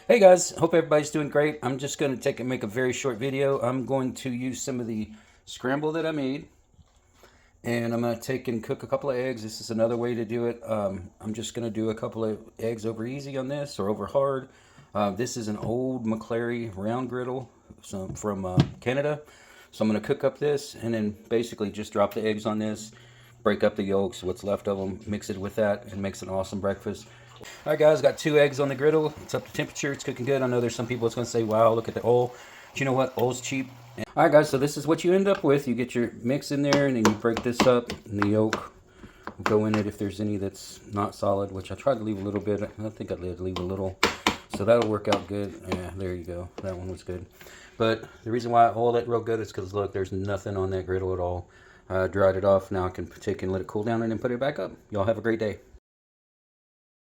Hey guys, hope everybody's doing great. I'm just going to make a very short video. I'm going to use some of the scramble that I made, and I'm going to take and cook a couple of eggs. This is another way to do it. I'm just going to do a couple of eggs over easy on this or over hard. This is an old McClary round griddle from Canada. So I'm going to cook up this and then basically just drop the eggs on this, break up the yolks, what's left of them, mix it with that, and makes an awesome breakfast. All right, guys, got 2 eggs on the griddle. It's up to temperature. It's cooking good. I know there's some people that's going to say, wow, look at the oil. But you know what? Oil's cheap. All right, guys, so this is what you end up with. You get your mix in there, and then you break this up, and the yolk will go in it if there's any that's not solid, which I tried to leave a little bit. I think I did leave a little. So that'll work out good. Yeah, there you go. That one was good. But the reason why I oiled it real good is because, look, there's nothing on that griddle at all. I dried it off. Now I can take and let it cool down and then put it back up. Y'all have a great day.